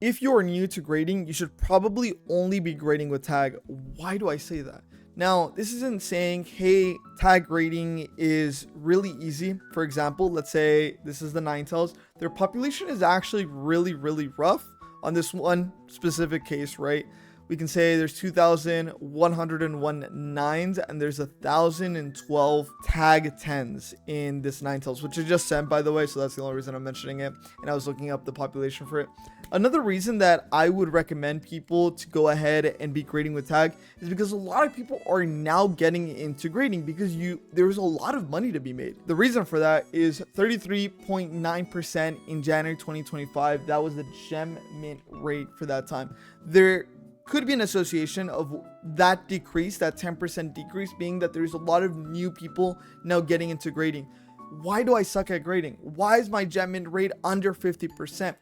if you are new to grading, you should probably only be grading with tag. Why do I say that? Now, this isn't saying, hey, tag grading is really easy. For example, let's say this is the Ninetales. Their population is actually really, really rough on this one specific case, right? We can say there's 2,101 nines and there's 1,012 tag 10s in this Ninetales, which I just sent, by the way. So that's the only reason I'm mentioning it. And I was looking up the population for it. Another reason that I would recommend people to go ahead and be grading with tag is because a lot of people are now getting into grading because there's a lot of money to be made. The reason for that is 33.9% in January 2025. That was the gem mint rate for that time. There could be an association of that decrease, that 10% decrease, being that there's a lot of new people now getting into grading. Why do I suck at grading? Why is my gem mint rate under 50%?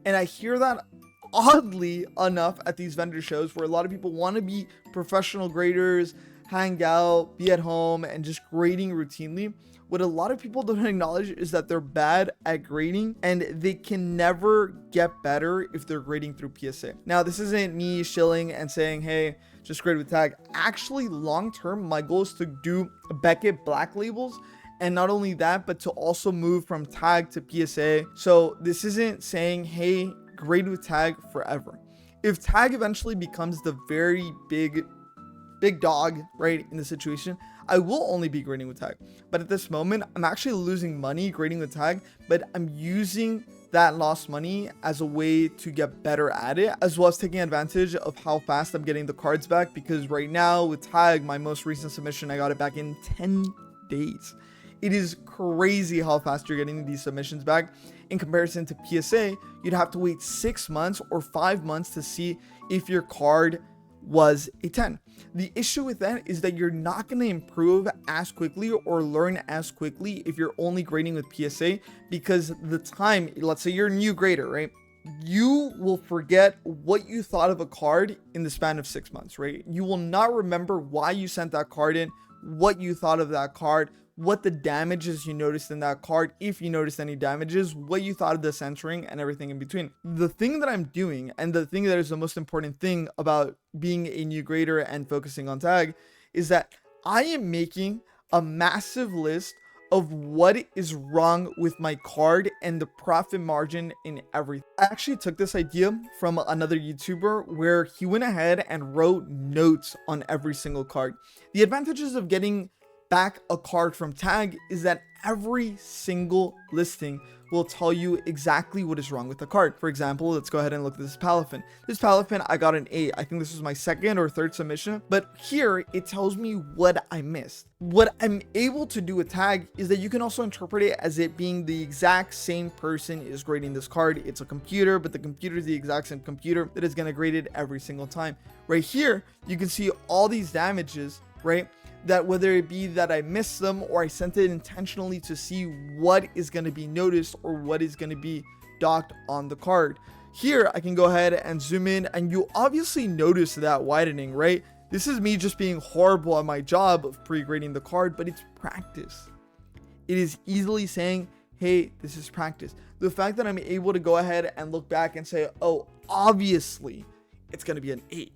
And I hear that oddly enough at these vendor shows where a lot of people want to be professional graders, hang out, be at home, and just grading routinely. What a lot of people don't acknowledge is that they're bad at grading and they can never get better if they're grading through PSA. Now, this isn't me shilling and saying, hey, just grade with tag. Actually, long term, my goal is to do Beckett black labels. And not only that, but to also move from tag to PSA. So this isn't saying, hey, grade with tag forever. If tag eventually becomes the very big dog, right, in the situation, I will only be grading with tag. But at this moment, I'm actually losing money grading with tag, but I'm using that lost money as a way to get better at it, as well as taking advantage of how fast I'm getting the cards back. Because right now with tag, my most recent submission, I got it back in 10 days. It is crazy how fast you're getting these submissions back. In comparison to PSA, you'd have to wait 6 months or 5 months to see if your card was a 10. The issue with that is that you're not going to improve as quickly or learn as quickly if you're only grading with PSA, because the time, let's say you're a new grader, right? You will forget what you thought of a card in the span of 6 months, right? You will not remember why you sent that card in, what you thought of that card, what the damages you noticed in that card, if you noticed any damages, what you thought of the centering, and everything in between. The thing that I'm doing, and the thing that is the most important thing about being a new grader and focusing on tag, is that I am making a massive list of what is wrong with my card and the profit margin in everything. I actually took this idea from another YouTuber where he went ahead and wrote notes on every single card. The advantages of getting back a card from tag is that every single listing will tell you exactly what is wrong with the card. For example, let's go ahead and look at this Palafin. This Palafin, I got an 8. I think this was my second or third submission, but here it tells me what I missed. What I'm able to do with tag is that you can also interpret it as it being the exact same person is grading this card. It's a computer, but the computer is the exact same computer that is going to grade it every single time. Right here, you can see all these damages, right? That whether it be that I missed them or I sent it intentionally to see what is going to be noticed or what is going to be docked on the card. Here, I can go ahead and zoom in and you obviously notice that widening, right? This is me just being horrible at my job of pre-grading the card, but it's practice. It is easily saying, hey, this is practice. The fact that I'm able to go ahead and look back and say, oh, obviously it's going to be an 8.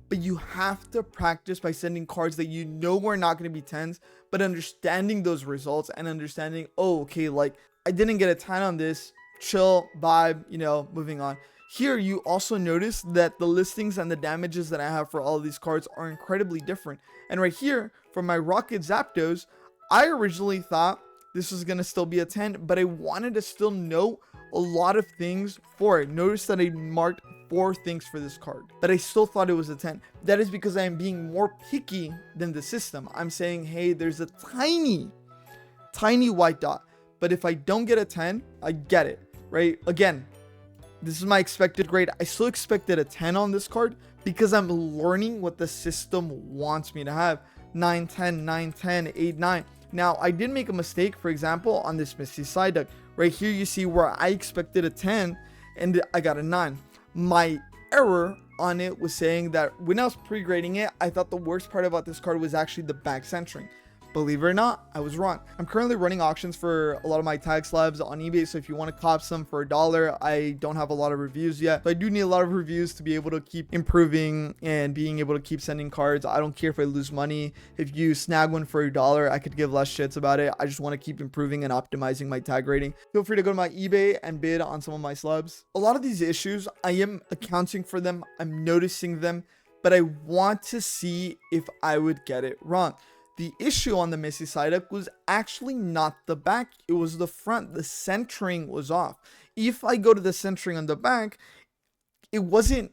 But you have to practice by sending cards that you know are not going to be 10s, but understanding those results and understanding, oh, okay, like I didn't get a 10 on this, chill, vibe, moving on. Here, you also notice that the listings and the damages that I have for all of these cards are incredibly different. And right here, for my Rocket Zapdos, I originally thought this was going to still be a 10, but I wanted to still know a lot of things for it. Notice that I marked 4 things for this card, but I still thought it was a 10. That is because I am being more picky than the system. I'm saying, hey, there's a tiny white dot, but if I don't get a 10, I get it, right? Again, this is my expected grade. I still expected a 10 on this card because I'm learning what the system wants me to have. 9, 10, 9, 10, 8, 9. Now, I did make a mistake, for example, on this Misty Psyduck. Right here, you see where I expected a 10 and I got a 9. My error on it was saying that when I was pre-grading it, I thought the worst part about this card was actually the back centering. Believe it or not, I was wrong. I'm currently running auctions for a lot of my tag slabs on eBay. So if you want to cop some for $1, I don't have a lot of reviews yet. So I do need a lot of reviews to be able to keep improving and being able to keep sending cards. I don't care if I lose money. If you snag one for $1, I could give less shits about it. I just want to keep improving and optimizing my tag rating. Feel free to go to my eBay and bid on some of my slabs. A lot of these issues, I am accounting for them. I'm noticing them, but I want to see if I would get it wrong. The issue on the Missy side up was actually not the back, it was the front. The centering was off. If I go to the centering on the back, it wasn't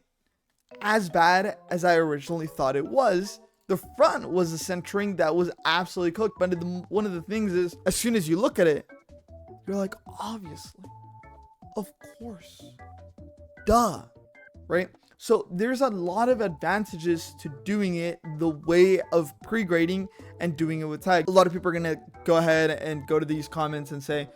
as bad as I originally thought it was. The front was a centering that was absolutely cooked. But one of the things is, as soon as you look at it, you're like, obviously, of course, duh, right? So there's a lot of advantages to doing it the way of pre-grading and doing it with tag. A lot of people are going to go ahead and go to these comments and say,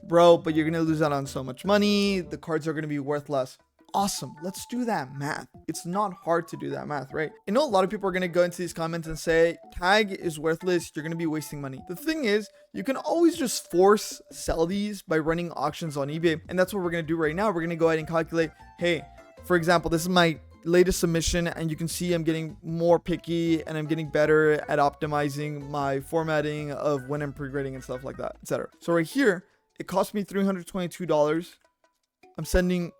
bro, but you're going to lose out on so much money. The cards are going to be worth less. Awesome. Let's do that math. It's not hard to do that math, right? I know a lot of people are going to go into these comments and say, tag is worthless. You're going to be wasting money. The thing is, you can always just force sell these by running auctions on eBay. And that's what we're going to do right now. We're going to go ahead and calculate, hey, for example, this is my latest submission, and you can see I'm getting more picky and I'm getting better at optimizing my formatting of when I'm pre-grading and stuff like that, etc. So right here, it cost me $322. I'm sending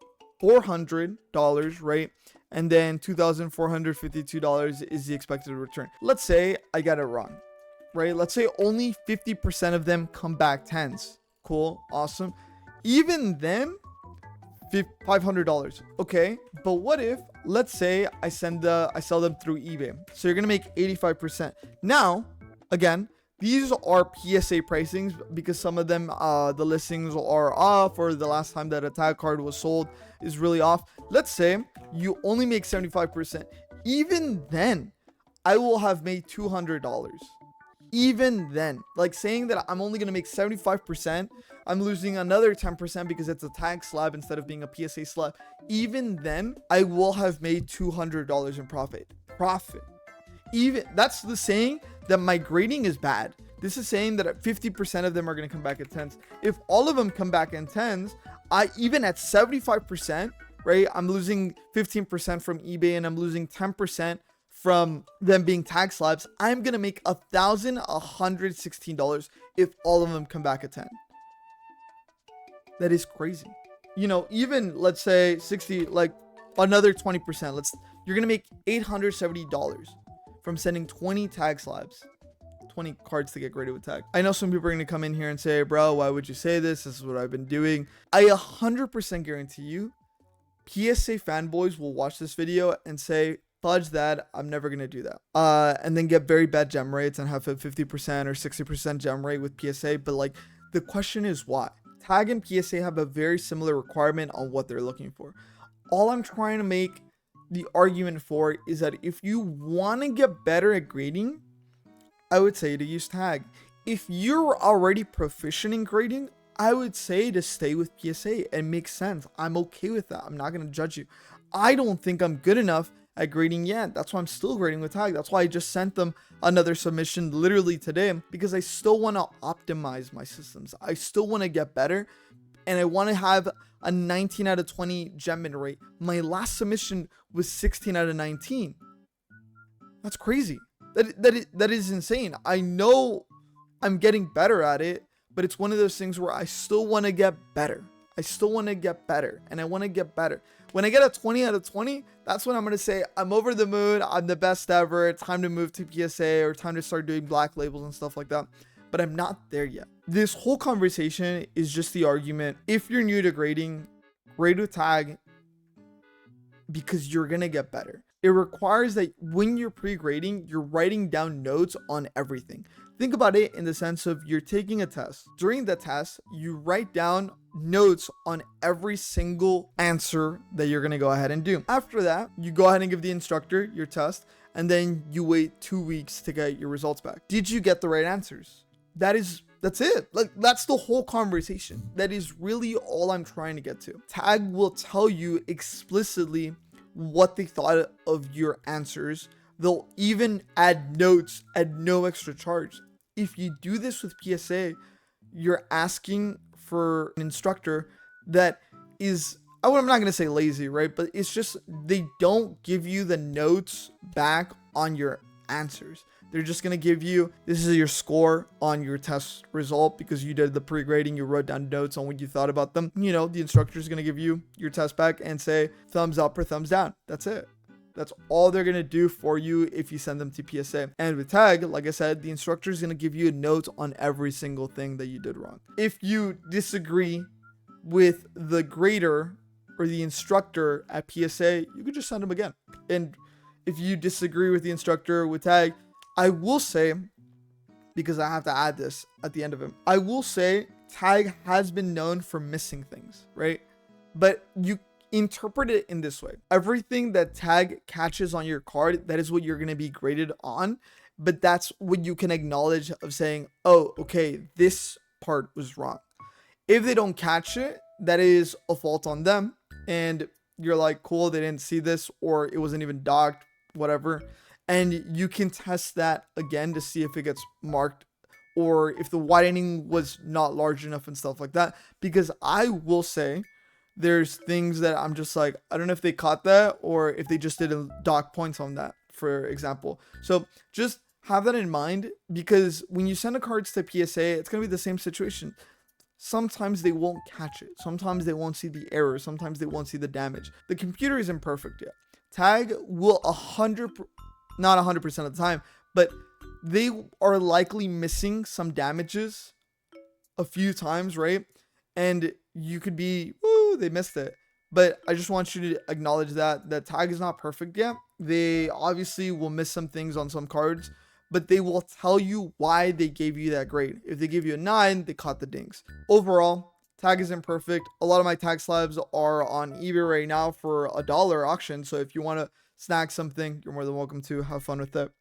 $400, right? And then $2,452 is the expected return. Let's say I got it wrong, right? Let's say only 50% of them come back 10s. Cool, awesome. Even then, $500. Okay, but what if, let's say I sell them through eBay, so you're gonna make 85%. Now again, these are PSA pricings because some of them the listings are off, or the last time that a tag card was sold is really off. Let's say you only make 75%. Even then, I will have made $200. Even then, like saying that I'm only gonna make 75%, I'm losing another 10% because it's a tag slab instead of being a PSA slab. Even then, I will have made $200 in profit. Even that's the saying that my grading is bad. This is saying that 50% of them are going to come back at 10s. If all of them come back in 10s, I even at 75%, right? I'm losing 15% from eBay and I'm losing 10% from them being tag slabs. I'm going to make $1,116 if all of them come back at 10. That is crazy. You know, even let's say 60, like another 20%, you're going to make $870 from sending 20 tag slabs, 20 cards to get graded with tag. I know some people are going to come in here and say, bro, why would you say this? This is what I've been doing. I 100% guarantee you, PSA fanboys will watch this video and say, fudge that, I'm never going to do that. And then get very bad gem rates and have a 50% or 60% gem rate with PSA. But like, the question is why? Tag and PSA have a very similar requirement on what they're looking for. All I'm trying to make the argument for is that if you want to get better at grading, I would say to use tag. If you're already proficient in grading, I would say to stay with PSA. It makes sense. I'm okay with that. I'm not going to judge you. I don't think I'm good enough at grading yet. That's why I'm still grading with tag. That's why I just sent them another submission literally today, because I still want to optimize my systems. I still want to get better, and I want to have a 19 out of 20 gem in rate. My last submission was 16 out of 19. That's crazy. That is insane. I know I'm getting better at it, but it's one of those things where I still want to get better. I still want to get better, and I want to get better. When I get a 20 out of 20, that's when I'm going to say, I'm over the moon. I'm the best ever. It's time to move to PSA, or time to start doing black labels and stuff like that. But I'm not there yet. This whole conversation is just the argument. If you're new to grading, grade with tag, because you're going to get better. It requires that when you're pre-grading, you're writing down notes on everything. Think about it in the sense of you're taking a test. During the test, you write down notes on every single answer that you're going to go ahead and do. After that, you go ahead and give the instructor your test, and then you wait 2 weeks to get your results back. Did you get the right answers? That's it. Like, that's the whole conversation. That is really all I'm trying to get to. Tag will tell you explicitly what they thought of your answers. They'll even add notes at no extra charge. if you do this with PSA, you're asking for an instructor that is, I'm not going to say lazy, right? But it's just, they don't give you the notes back on your answers. They're just going to give you, this is your score on your test result because you did the pre-grading, you wrote down notes on what you thought about them. You know, the instructor is going to give you your test back and say thumbs up or thumbs down. That's it. That's all they're going to do for you if you send them to PSA. And with tag, like I said, the instructor is going to give you a note on every single thing that you did wrong. If you disagree with the grader or the instructor at PSA, you could just send them again. And if you disagree with the instructor with tag, I will say, because I have to add this at the end of it, I will say tag has been known for missing things, right? But you interpret it in this way. Everything that tag catches on your card, that is what you're going to be graded on. But that's what you can acknowledge of saying, oh, okay, this part was wrong. If they don't catch it, that is a fault on them. And you're like, cool, they didn't see this, or it wasn't even docked, whatever. And you can test that again to see if it gets marked or if the widening was not large enough and stuff like that. Because I will say there's things that I'm just like, I don't know if they caught that or if they just didn't dock points on that, for example. So just have that in mind, because when you send the cards to PSA, it's going to be the same situation. Sometimes they won't catch it. Sometimes they won't see the error. Sometimes they won't see the damage. The computer isn't perfect yet. Tag will not 100% of the time, but they are likely missing some damages a few times, right? And you could be, woo, they missed it. But I just want you to acknowledge that tag is not perfect yet. They obviously will miss some things on some cards, but they will tell you why they gave you that grade. If they give you a 9, they caught the dings. Overall, tag isn't perfect. A lot of my tag slabs are on eBay right now for $1 auction. So if you want to snag something, you're more than welcome to have fun with it.